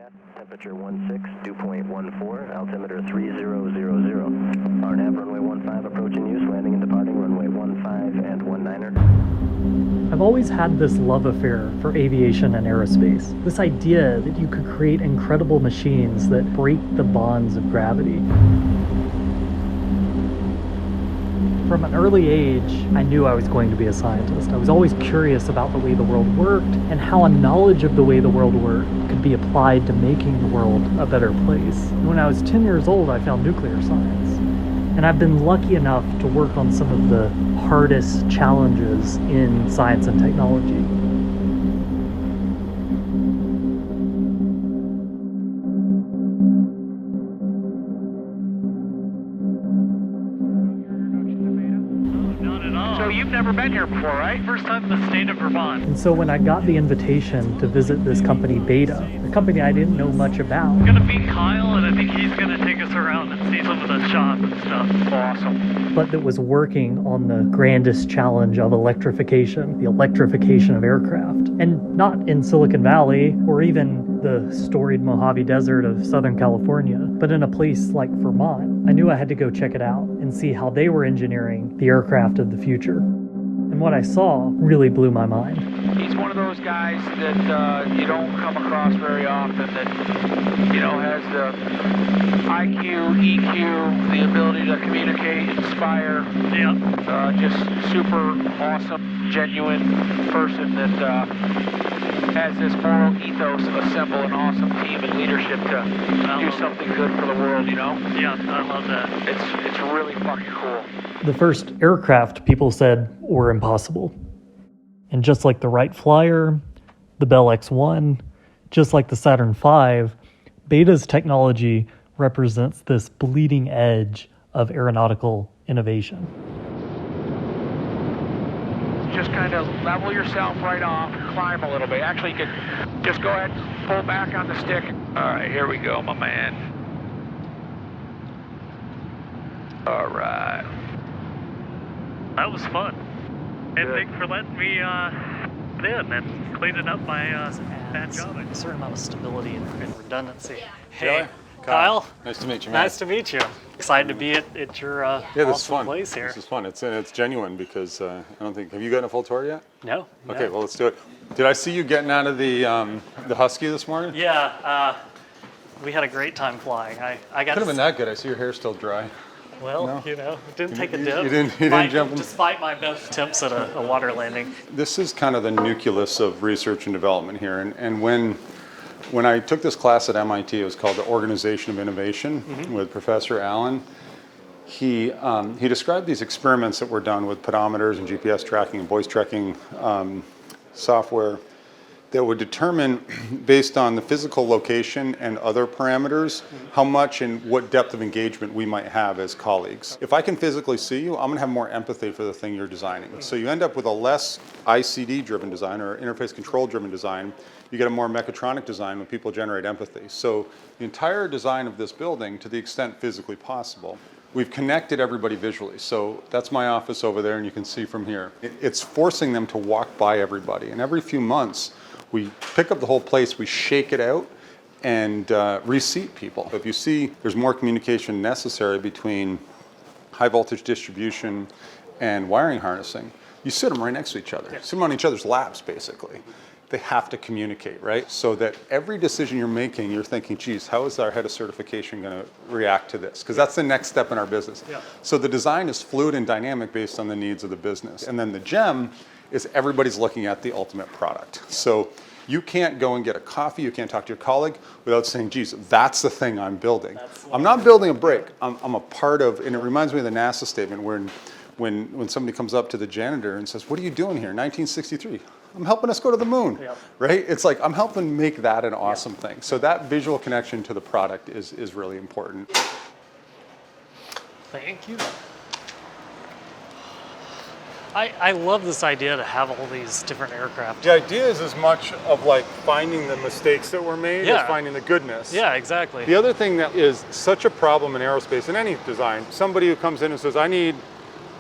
Cat, temperature 16, dew point 14, altimeter 3000. Our nav runway 15 approaching use, landing and departing runway 15 and 19er. I've always had this love affair for aviation and aerospace. This idea that you could create incredible machines that break the bonds of gravity. From an early age, I knew I was going to be a scientist. I was always curious about the way the world worked and how a knowledge of the way the world worked could be applied to making the world a better place. When I was 10 years old, I found nuclear science. And I've been lucky enough to work on some of the hardest challenges in science and technology. So you've never been here before, right? First time in the state of Vermont. And so when I got the invitation to visit this company, Beta, a company I didn't know much about. I'm gonna meet Kyle, and I think he's gonna take us around and see some of the shops and stuff. Awesome. But that was working on the grandest challenge of electrification, the electrification of aircraft. And not in Silicon Valley or even the storied Mojave Desert of Southern California, but in a place like Vermont. I knew I had to go check it out and see how they were engineering the aircraft of the future. And what I saw really blew my mind. He's one of those guys that you don't come across very often that, has the IQ, EQ, the ability to communicate, inspire. Yeah. Just super awesome, genuine person that has this moral ethos to assemble an awesome team and leadership to do something good for the world, Yeah, I love that. It's really fucking cool. The first aircraft people said were impossible. And just like the Wright Flyer, the Bell X-1, just like the Saturn V, Beta's technology represents this bleeding edge of aeronautical innovation. Just kind of level yourself right off and climb a little bit. Actually, you could just go ahead and pull back on the stick. All right, here we go, my man. All right. That was fun. And Good. thanks for letting me in and cleaning up my bad job. A certain amount of stability and redundancy. Hey, Kyle. Nice to meet you, man. Nice to meet you. Excited to be at your This is awesome fun. place here. This is fun. It's genuine because I don't think. Have you gotten a full tour yet? No. Okay, well let's do it. Did I see you getting out of the Husky this morning? Yeah. We had a great time flying. I got. Could have been that good. I see your hair's still dry. Well, No. it didn't take a You dip. didn't jump in? Despite my best attempts at a water landing. This is kind of the nucleus of research and development here, and when I took this class at MIT, it was called the Organization of Innovation with Professor Allen. He described these experiments that were done with pedometers and GPS tracking and voice tracking software that would determine, based on the physical location and other parameters, how much and what depth of engagement we might have as colleagues. If I can physically see you, I'm gonna have more empathy for the thing you're designing. So you end up with a less ICD-driven design or interface control-driven design. You get a more mechatronic design when people generate empathy. So the entire design of this building, to the extent physically possible, we've connected everybody visually. So that's my office over there, and you can see from here. It's forcing them to walk by everybody. And every few months, we pick up the whole place, we shake it out, and reseat people. If you see there's more communication necessary between high voltage distribution and wiring harnessing, you sit them right next to each other. Sit them on each other's laps, basically. They have to communicate, right? So that every decision you're making, you're thinking, geez, how is our head of certification going to react to this? Because that's the next step in our business. Yeah. So the design is fluid and dynamic based on the needs of the business. And then the gem is everybody's looking at the ultimate product. So you can't go and get a coffee, you can't talk to your colleague without saying, geez, that's the thing I'm building. I'm not building a brick, I'm a part of, and it reminds me of the NASA statement where when somebody comes up to the janitor and says, what are you doing here, 1963? I'm helping us go to the moon, right? It's like, I'm helping make that an awesome thing. So that visual connection to the product is really important. Thank you. I love this idea to have all these different aircraft. The idea is as much of like finding the mistakes that were made as finding the goodness. Yeah, exactly. The other thing that is such a problem in aerospace, in any design, somebody who comes in and says, I need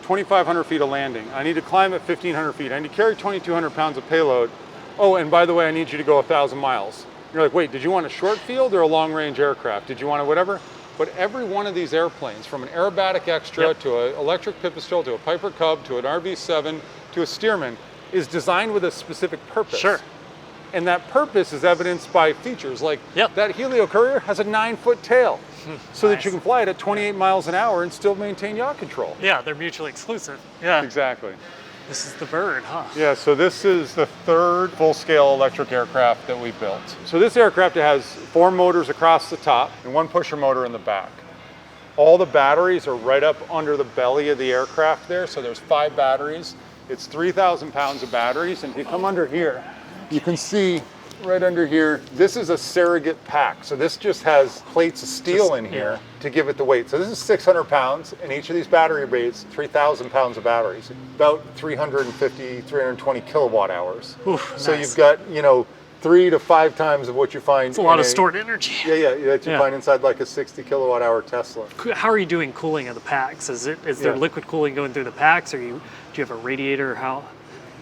2,500 feet of landing. I need to climb at 1,500 feet. I need to carry 2,200 pounds of payload. Oh, and by the way, I need you to go 1,000 miles. You're like, wait, did you want a short field or a long-range aircraft? Did you want a whatever? But every one of these airplanes, from an aerobatic extra to an electric pipistrel to a Piper Cub to an RB-7 to a Stearman, is designed with a specific purpose. Sure. And that purpose is evidenced by features like that Helio Courier has a 9-foot tail, so that you can fly it at 28 miles an hour and still maintain yaw control. Yeah, they're mutually exclusive. Yeah. Exactly. This is the bird, huh? Yeah, so this is the third full-scale electric aircraft that we built. So this aircraft has 4 motors across the top and 1 pusher motor in the back. All the batteries are right up under the belly of the aircraft there, so there's 5 batteries. It's 3,000 pounds of batteries, and if you come under here, you can see right under here, this is a surrogate pack. So this just has plates of steel in here to give it the weight. So this is 600 pounds, and each of these battery bays, 3,000 pounds of batteries, about 350, 320 kilowatt hours. Oof, so nice. you've got, 3 to 5 times of what you find. It's a lot of stored energy. That you find inside like a 60 kilowatt hour Tesla. How are you doing cooling of the packs? Is there liquid cooling going through the packs, or do you have a radiator? How?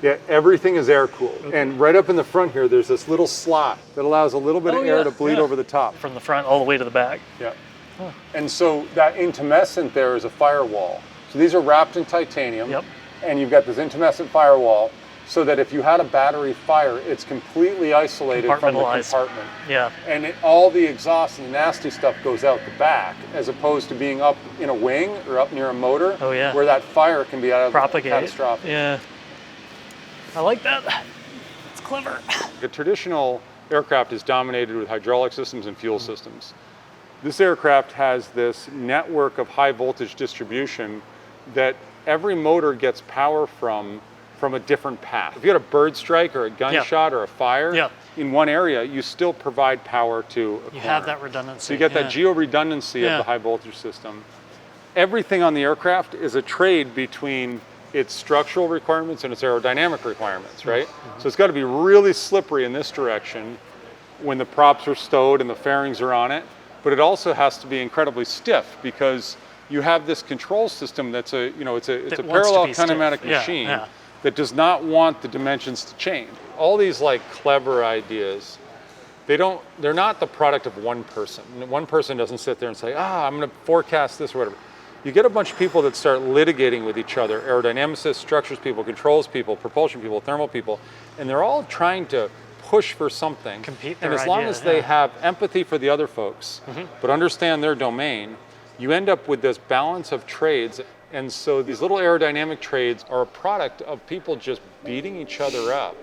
Yeah, everything is air cooled. Okay. And right up in the front here, there's this little slot that allows a little bit of air to bleed over the top. From the front all the way to the back. Yeah. Huh. And so that intumescent there is a firewall. So these are wrapped in titanium. Yep. And you've got this intumescent firewall so that if you had a battery fire, it's completely isolated from the compartment. Yeah. And all the exhaust and the nasty stuff goes out the back, as opposed to being up in a wing or up near a motor, where that fire can be catastrophic. Yeah. I like that. It's clever. A traditional aircraft is dominated with hydraulic systems and fuel systems. This aircraft has this network of high voltage distribution that every motor gets power from a different path. If you had a bird strike or a gunshot or a fire in one area, you still provide power to a corner. You have that redundancy. So you get that geo-redundancy of the high voltage system. Everything on the aircraft is a trade between its structural requirements and its aerodynamic requirements, right? So it's got to be really slippery in this direction when the props are stowed and the fairings are on it, but it also has to be incredibly stiff because you have this control system that's a parallel kinematic machine that does not want the dimensions to change. All these like clever ideas, they're not the product of one person. One person doesn't sit there and say, I'm going to forecast this or whatever. You get a bunch of people that start litigating with each other, aerodynamicists, structures people, controls people, propulsion people, thermal people, and they're all trying to push for something. Compete and as long as they have empathy for the other folks, but understand their domain, you end up with this balance of trades. And so these little aerodynamic trades are a product of people just beating each other up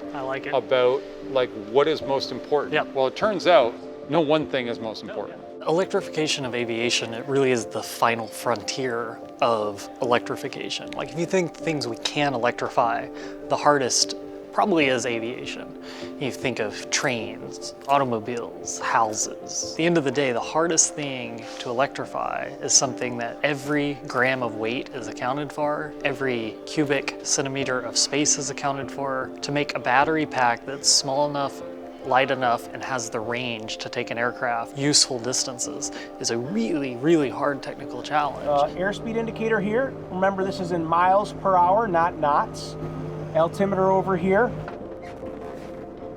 about like what is most important. Yep. Well, it turns out no one thing is most important. Electrification of aviation, it really is the final frontier of electrification. Like if you think things we can electrify, the hardest probably is aviation. You think of trains, automobiles, houses. At the end of the day, the hardest thing to electrify is something that every gram of weight is accounted for, every cubic centimeter of space is accounted for. To make a battery pack that's small enough, light enough, and has the range to take an aircraft useful distances is a really, really hard technical challenge. Airspeed indicator here. Remember, this is in miles per hour, not knots. Altimeter over here.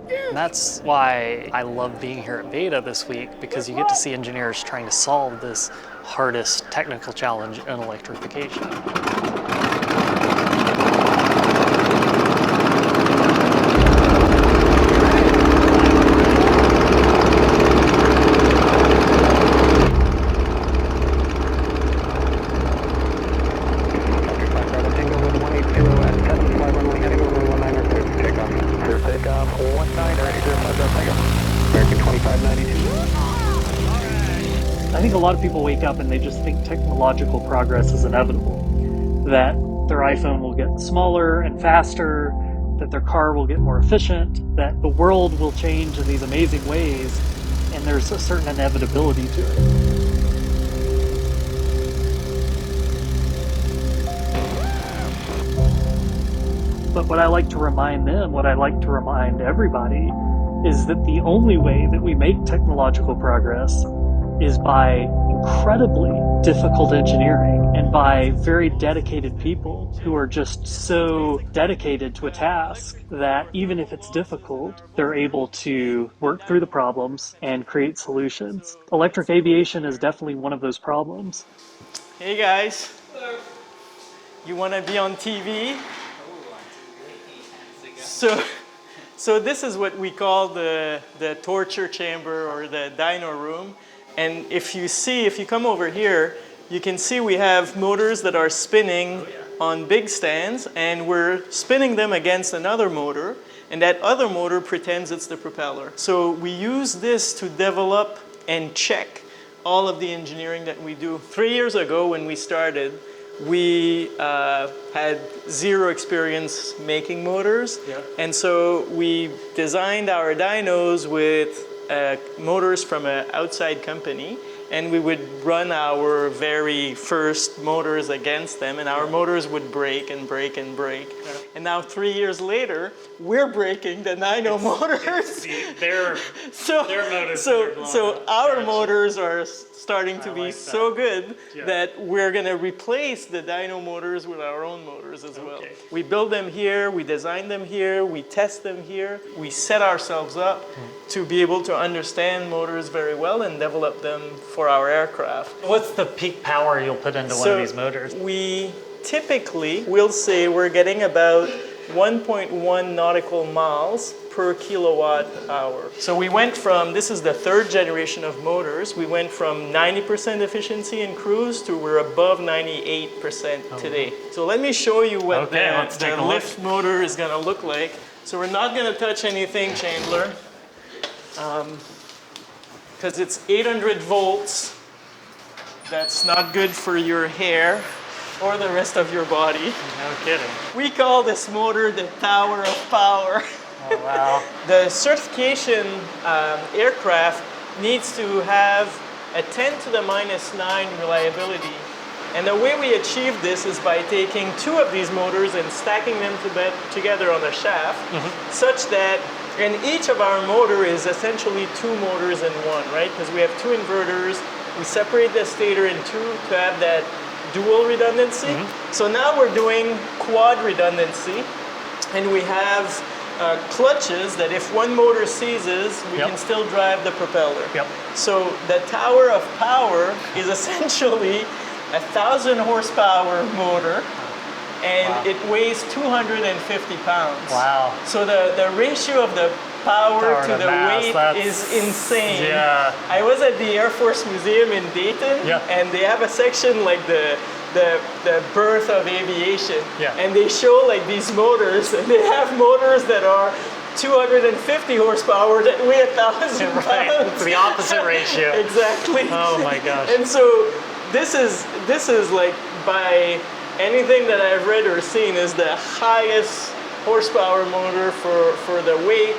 And that's why I love being here at Beta this week, because you get to see engineers trying to solve this hardest technical challenge in electrification. I think a lot of people wake up and they just think technological progress is inevitable. That their iPhone will get smaller and faster, that their car will get more efficient, that the world will change in these amazing ways, and there's a certain inevitability to it. But what I like to remind them, what I like to remind everybody, is that the only way that we make technological progress is by incredibly difficult engineering and by very dedicated people who are just so dedicated to a task that even if it's difficult, they're able to work through the problems and create solutions. Electric aviation is definitely one of those problems. Hey guys. Hello. You want to be on TV? So this is what we call the torture chamber or the dyno room. And if you come over here, you can see we have motors that are spinning on big stands, and we're spinning them against another motor, and that other motor pretends it's the propeller. So we use this to develop and check all of the engineering that we do. 3 years ago when we started, we had zero experience making motors. Yeah. And so we designed our dynos with motors from an outside company, and we would run our very first motors against them, and our motors would break and break and break. Yeah. And now 3 years later, we're breaking the dyno motors. Their motors. So our motors are starting to be so good that we're going to replace the dyno motors with our own motors as well. We build them here, we design them here, we test them here. We set ourselves up to be able to understand motors very well and develop them for our aircraft. What's the peak power you'll put into one of these motors? We typically will say we're getting about 1.1 nautical miles per kilowatt hour. So we went from, this is the third generation of motors, we went from 90% efficiency in cruise to we're above 98% today. So let me show you what the lift motor is going to look like. So we're not going to touch anything, Chandler, because it's 800 volts. That's not good for your hair or the rest of your body. No kidding. We call this motor the Tower of Power. Oh, wow. The certification aircraft needs to have a 10 to the minus 9 reliability. And the way we achieve this is by taking two of these motors and stacking them together on the shaft, such that, and each of our motor is essentially two motors in one, right? Because we have two inverters. We separate the stator in two to have that dual redundancy. So now we're doing quad redundancy, and we have clutches that if one motor seizes, we can still drive the propeller. So the Tower of Power is essentially 1,000 horsepower motor, and it weighs 250 pounds. Wow. So the ratio of the power to the weight is insane. Yeah. I was at the Air Force Museum in Dayton, and they have a section like the birth of aviation, and they show like these motors, and they have motors that are 250 horsepower that weigh 1,000 pounds. Right, it's the opposite ratio. Exactly. Oh my gosh. And so this is like, by anything that I've read or seen, is the highest horsepower motor for the weight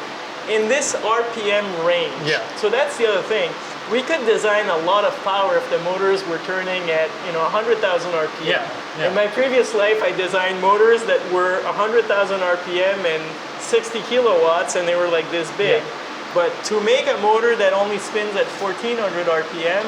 in this RPM range. Yeah. So that's the other thing. We could design a lot of power if the motors were turning at 100,000 RPM. In my previous life, I designed motors that were 100,000 RPM and 60 kilowatts, and they were like this big. But to make a motor that only spins at 1,400 RPM,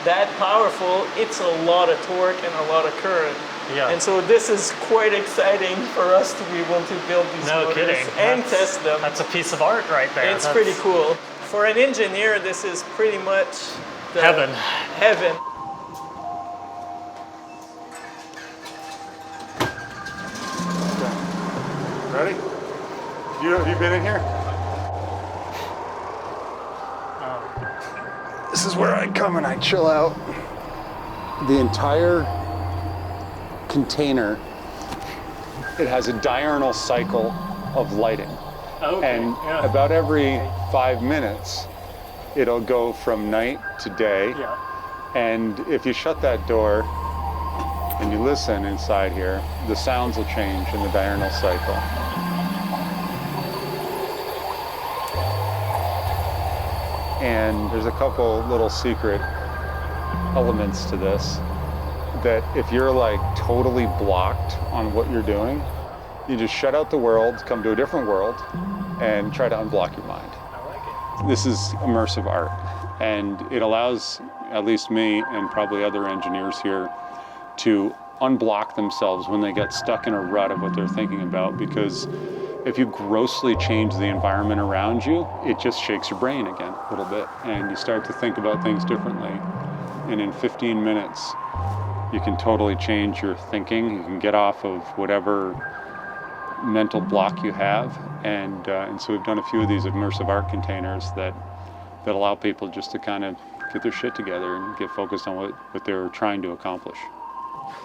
that powerful, it's a lot of torque and a lot of current. And so this is quite exciting for us to be able to build these motors and test them. That's a piece of art right there. It's pretty cool. For an engineer, this is pretty much heaven. Heaven. Ready? Have you been in here? This is where I come and I chill out. The entire container, it has a diurnal cycle of lighting. And about every 5 minutes, it'll go from night to day. And if you shut that door and you listen inside here, the sounds will change in the diurnal cycle. And there's a couple little secret elements to this, that if you're like totally blocked on what you're doing, you just shut out the world, come to a different world, and try to unblock your mind. This is immersive art, and it allows at least me and probably other engineers here, to unblock themselves when they get stuck in a rut of what they're thinking about, because if you grossly change the environment around you, it just shakes your brain again a little bit, and you start to think about things differently. And in 15 minutes, you can totally change your thinking. You can get off of whatever mental block you have, and so we've done a few of these immersive art containers that allow people just to kind of get their shit together and get focused on what they're trying to accomplish.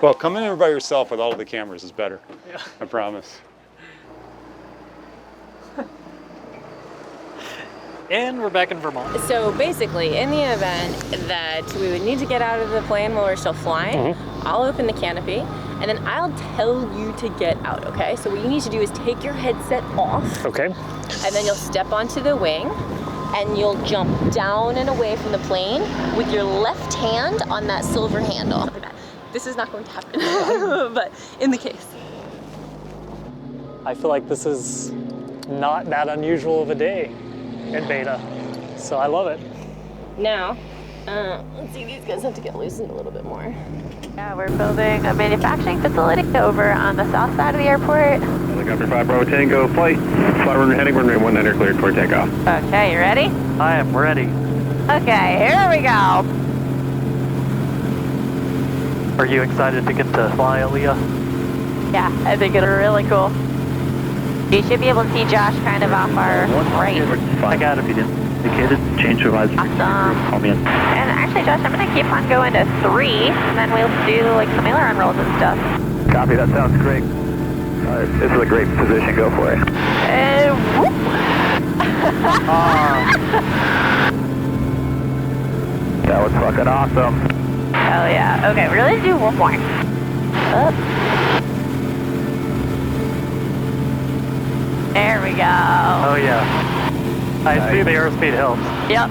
Well, coming in by yourself with all of the cameras is better. Yeah. I promise. And we're back in Vermont. So basically, in the event that we would need to get out of the plane while we're still flying, I'll open the canopy, and then I'll tell you to get out, okay? So what you need to do is take your headset off. Okay. And then you'll step onto the wing, and you'll jump down and away from the plane with your left hand on that silver handle. This is not going to happen, but in the case. I feel like this is not that unusual of a day in beta, so I love it. Now, let's see, these guys have to get loosened a little bit more. Yeah, we're building a manufacturing facility over on the south side of the airport. Helicopter 5 Bravo Tango, flight. Flight runway heading, runway 19 cleared for takeoff. Okay, you ready? I am ready. Okay, here we go. Are you excited to get to fly, Aaliyah? Yeah, I think it'll be really cool. You should be able to see Josh kind of off our right. I got it if you didn't. Indicated, change supervisor. Awesome. Call me in. And actually, Josh, I'm gonna keep on going to 3, and then we'll do like some aileron rolls and stuff. Copy, that sounds great. This is a great position, go for it. Whoop. That was fucking awesome. Hell yeah. Okay, we're gonna do one more. Up. There we go. Oh yeah. I see the airspeed helps. Yep.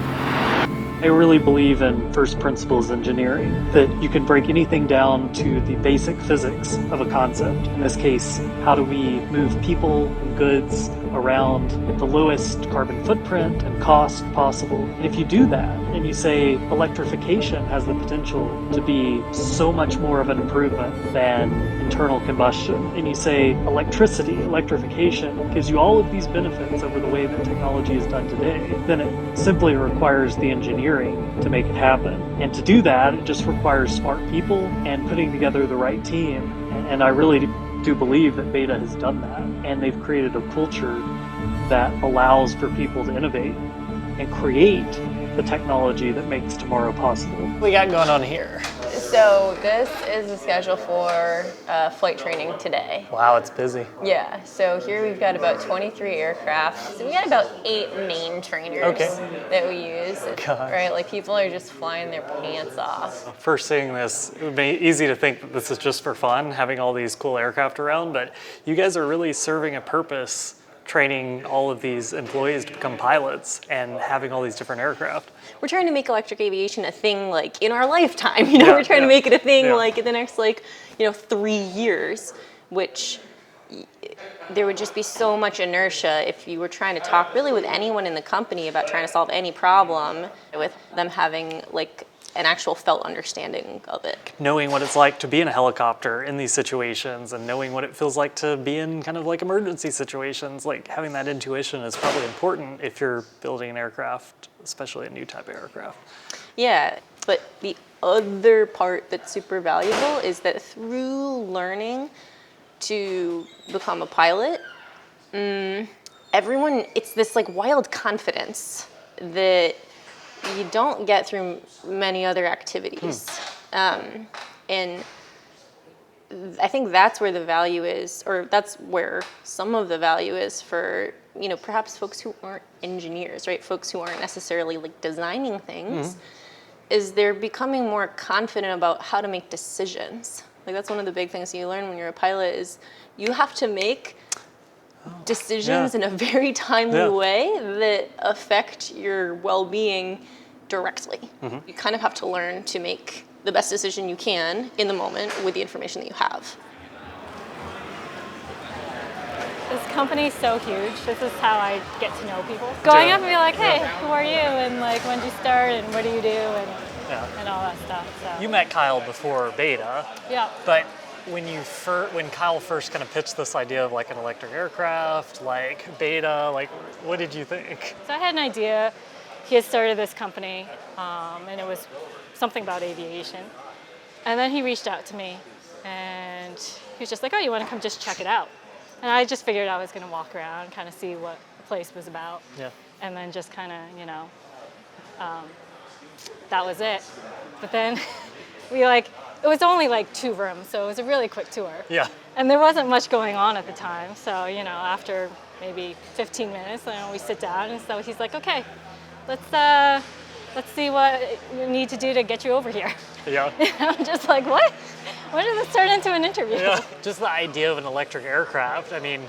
I really believe in first principles engineering, that you can break anything down to the basic physics of a concept. In this case, how do we move people and goods around at the lowest carbon footprint and cost possible? And if you do that, and you say electrification has the potential to be so much more of an improvement than internal combustion, and you say electrification gives you all of these benefits over the way that technology is done today, then it simply requires the engineering to make it happen. And to do that, it just requires smart people and putting together the right team. And I really do believe that Beta has done that. And they've created a culture that allows for people to innovate and create the technology that makes tomorrow possible. What we got going on here? So this is the schedule for flight training today. Wow, it's busy. Yeah, so here we've got about 23 aircraft. So we got about 8 main trainers that we use, right? Like people are just flying their pants off. First seeing this, it would be easy to think that this is just for fun, having all these cool aircraft around, but you guys are really serving a purpose, training all of these employees to become pilots and having all these different aircraft. We're trying to make electric aviation a thing like in our lifetime, you know, we're trying to make it a thing like in the next 3 years, which there would just be so much inertia if you were trying to talk really with anyone in the company about trying to solve any problem with them having an actual felt understanding of it. Knowing what it's like to be in a helicopter in these situations and knowing what it feels like to be in kind of like emergency situations, having that intuition is probably important if you're building an aircraft, especially a new type of aircraft. Yeah, but the other part that's super valuable is that through learning to become a pilot, it's this wild confidence that you don't get through many other activities. And I think that's where the value is, or that's where some of the value is for, perhaps folks who aren't engineers, right? Folks who aren't necessarily designing things, is they're becoming more confident about how to make decisions. That's one of the big things you learn when you're a pilot is you have to make decisions in a very timely way that affect your well-being directly. You kind of have to learn to make the best decision you can in the moment with the information that you have. This company's so huge. This is how I get to know people. Going up and be like, hey, who are you? And like, when did you start? And what do you do? And all that stuff. So. You met Kyle before Beta. Yeah. But when Kyle first kind of pitched this idea of like an electric aircraft, like Beta, like what did you think? So I had an idea. He had started this company, and it was something about aviation. And then he reached out to me, and he was just like, oh, you want to come just check it out? And I just figured I was going to walk around and kind of see what the place was about. Yeah. And then just kind of, that was it. But then it was only like 2 rooms, so it was a really quick tour. Yeah. And there wasn't much going on at the time. So, after maybe 15 minutes, we sit down, and so he's like, okay, let's see what we need to do to get you over here. Yeah. I'm just like, what? When did this turn into an interview? Yeah. Just the idea of an electric aircraft. I mean,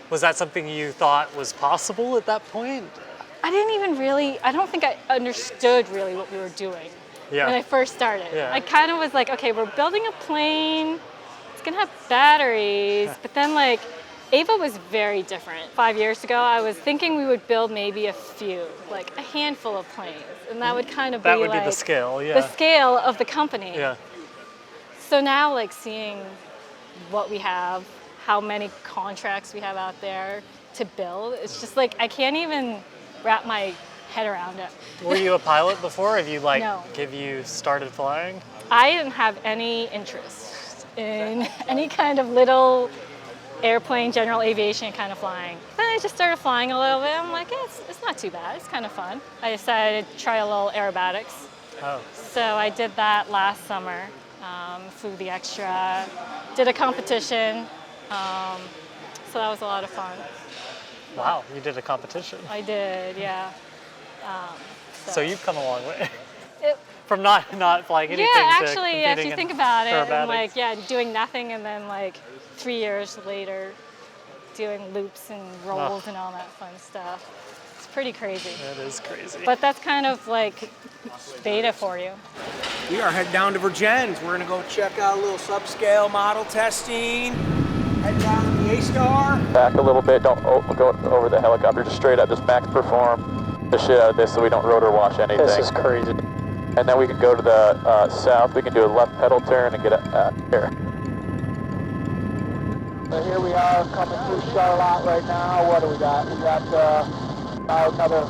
was that something you thought was possible at that point? I don't think I understood really what we were doing when I first started. Yeah. I kind of was like, okay, we're building a plane. It's going to have batteries. But then Ava was very different. 5 years ago, I was thinking we would build maybe a handful of planes. And that would kind of be the scale, yeah. The scale of the company. Yeah. So now seeing what we have, how many contracts we have out there to build, it's just I can't even wrap my head around it. Were you a pilot before? Have you No. Have you started flying? I didn't have any interest in any kind of little airplane, general aviation kind of flying. Then I just started flying a little bit. I'm like, it's not too bad. It's kind of fun. I decided to try a little aerobatics. Oh. So I did that last summer. Flew the extra, did a competition. So that was a lot of fun. Wow, you did a competition. I did, yeah. So you've come a long way. From not flying anything actually, to if you think about it, aerobatics. and doing nothing, and then 3 years later, doing loops and rolls and all that fun stuff. It's pretty crazy. That is crazy. But that's kind of Beta for you. We are heading down to Virgins. We're gonna go check out a little subscale model testing. Head down to the A-Star. Back a little bit, don't go over the helicopter, just straight up, just max perform the shit out of this so we don't rotor wash anything. This is crazy. And then we can go to the south, we can do a left pedal turn and get here. So here we are coming through Charlotte right now. What do we got? We got about another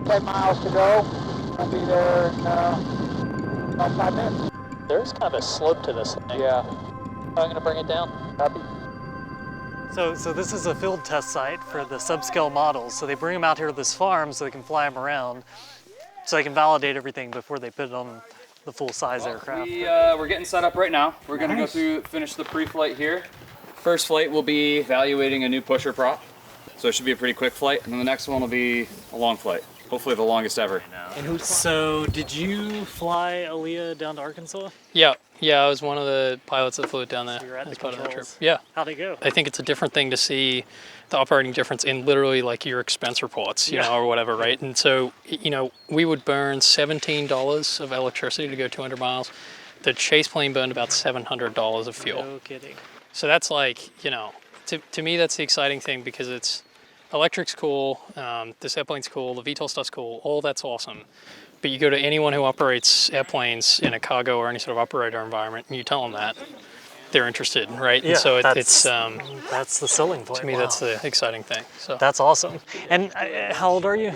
10 miles to go. We'll be there in about 5 minutes. There's kind of a slope to this thing. Yeah. I'm going to bring it down. Happy. So this is a field test site for the subscale models. So they bring them out here to this farm so they can fly them around, so they can validate everything before they put it on the full-size aircraft. We're getting set up right now. We're going to finish the pre-flight here. First flight will be evaluating a new pusher prop. So it should be a pretty quick flight. And then the next one will be a long flight. Hopefully the longest ever. So did you fly Aaliyah down to Arkansas? Yeah, I was one of the pilots that flew it down there. So you're at the as part of that trip. controls. Yeah. How'd it go? I think it's a different thing to see the operating difference in literally your expense reports, you know, or whatever, right? And so, we would burn $17 of electricity to go 200 miles. The chase plane burned about $700 of fuel. No kidding. So that's to me, that's the exciting thing because electric's cool, this airplane's cool, the VTOL stuff's cool, all that's awesome. But you go to anyone who operates airplanes in a cargo or any sort of operator environment, and you tell them that, they're interested, right? Yeah, and so that's the selling point. To me, that's the exciting thing. So that's awesome. And how old are you?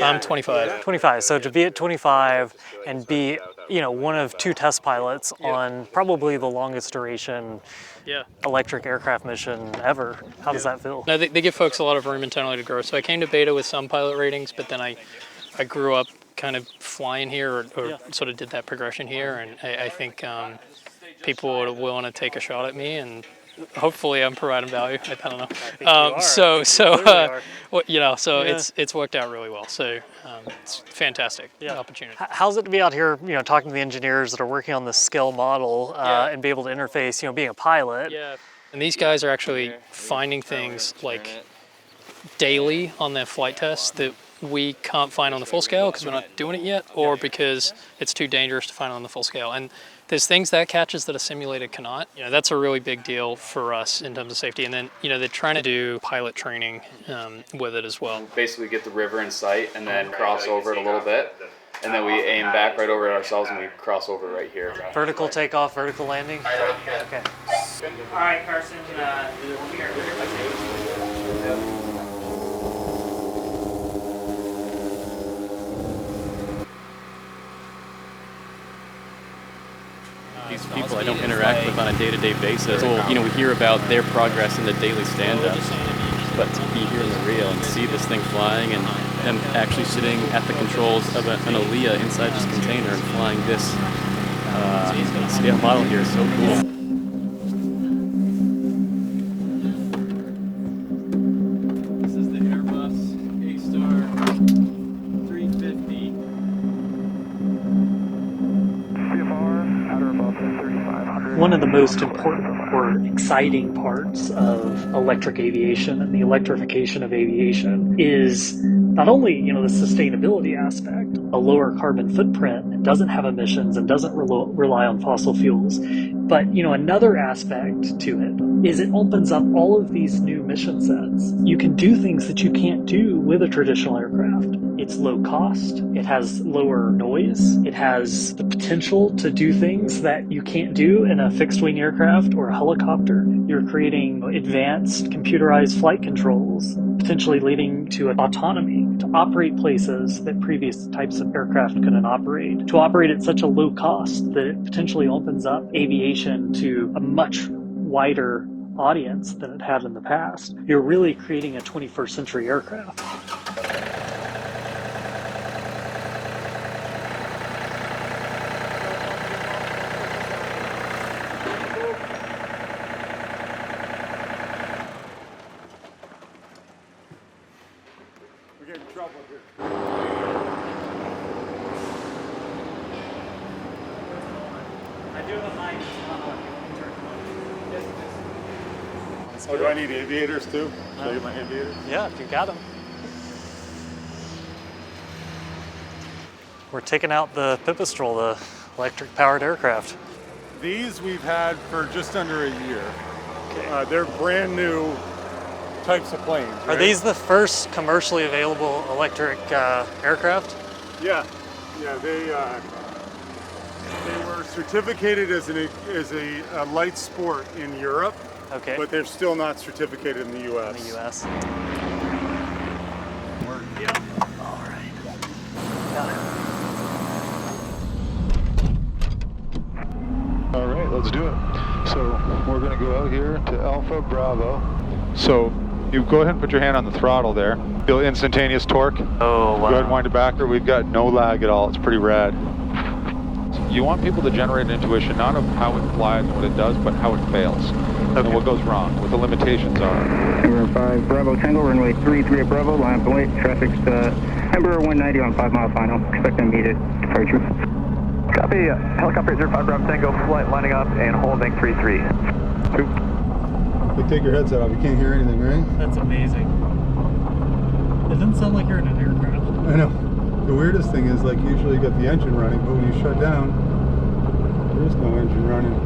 I'm 25. 25. So to be at 25 and be, one of 2 test pilots on probably the longest duration electric aircraft mission ever. How does that feel? No, they give folks a lot of room internally to grow. So I came to Beta with some pilot ratings, but then I grew up kind of flying here or sort of did that progression here. And I think people are willing to take a shot at me, and hopefully I'm providing value. I don't know. It's worked out really well. So it's fantastic opportunity. How's it to be out here, talking to the engineers that are working on this scale model and be able to interface, being a pilot? Yeah. And these guys are actually finding things daily on their flight tests that we can't find on the full scale because we're not doing it yet, or because it's too dangerous to find on the full scale. And there's things that catches that a simulated cannot. That's a really big deal for us in terms of safety. And then, they're trying to do pilot training with it as well. Basically get the river in sight and then cross over it a little bit. And then we aim back right over it ourselves and we cross over right here. Vertical takeoff, vertical landing. Okay. All right, Carson, here. These people I don't interact with on a day-to-day basis. Well, we hear about their progress in the daily stand-ups, but to be here in the real and see this thing flying and them actually sitting at the controls of an Aliyah inside this container and flying this scale model here is so cool. This is the Airbus A-Star 350. One of the most important or exciting parts of electric aviation and the electrification of aviation is not only, the sustainability aspect, a lower carbon footprint, and doesn't have emissions and doesn't rely on fossil fuels, but, another aspect to it is it opens up all of these new mission sets. You can do things that you can't do with a traditional aircraft. It's low cost, it has lower noise, it has the potential to do things that you can't do in a fixed-wing aircraft or a helicopter. You're creating advanced computerized flight controls, potentially leading to autonomy, to operate places that previous types of aircraft couldn't operate, to operate at such a low cost that it potentially opens up aviation to a much wider audience than it had in the past. You're really creating a 21st century aircraft. Oh, do I need aviators too? Should I get my aviators? Yeah, if you got them. We're taking out the Pipistrel, the electric-powered aircraft. These we've had for just under a year. Okay. They're brand new types of planes. Right? Are these the first commercially available electric aircraft? Yeah, they were certificated as a light sport in Europe. Okay. But they're still not certificated in the U.S. In the U.S. All right. Got it. All right, let's do it. So we're going to go out here to Alpha Bravo. So you go ahead and put your hand on the throttle there. Feel instantaneous torque. Oh, wow. Go ahead and wind it back. We've got no lag at all. It's pretty rad. You want people to generate an intuition not of how it flies and what it does, but how it fails. Okay. And what goes wrong, what the limitations are. Number 5 Bravo Tango, runway 33 at Bravo, line up and wait. Traffic's Emperor 190 on 5 mile final. Expect an immediate departure. Copy, helicopter 05 Bravo Tango, flight lining up and holding 33. Hey, take your headset off, you can't hear anything, right? That's amazing. It doesn't sound like you're in an aircraft. I know. The weirdest thing is, usually you got the engine running, but when you shut down, there is no engine running.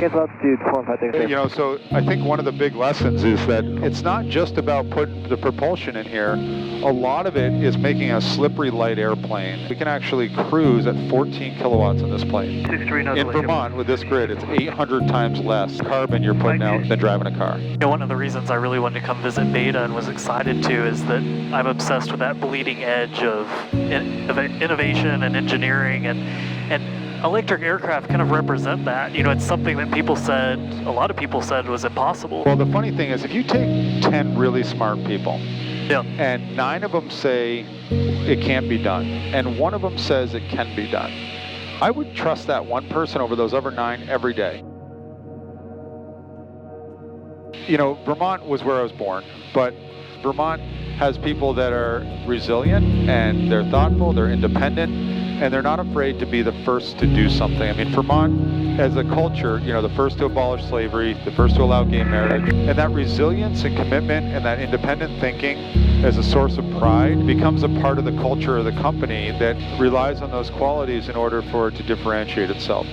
Cancel altitude 4536. You know, so I think one of the big lessons is that it's not just about putting the propulsion in here. A lot of it is making a slippery light airplane. We can actually cruise at 14 kilowatts in this plane. In Vermont, with this grid, it's 800 times less carbon you're putting out than driving a car. You know, one of the reasons I really wanted to come visit Beta and was excited to is that I'm obsessed with that bleeding edge of innovation and engineering, and electric aircraft kind of represent that. You know, it's something that a lot of people said was impossible. Well, the funny thing is, if you take 10 really smart people, yeah, and 9 of them say it can't be done, and 1 of them says it can be done, I would trust that one person over those other 9 every day. You know, Vermont was where I was born, but Vermont has people that are resilient, and they're thoughtful, they're independent, and they're not afraid to be the first to do something. I mean, Vermont, as a culture, you know, the first to abolish slavery, the first to allow gay marriage, and that resilience and commitment and that independent thinking as a source of pride becomes a part of the culture of the company that relies on those qualities in order for it to differentiate itself.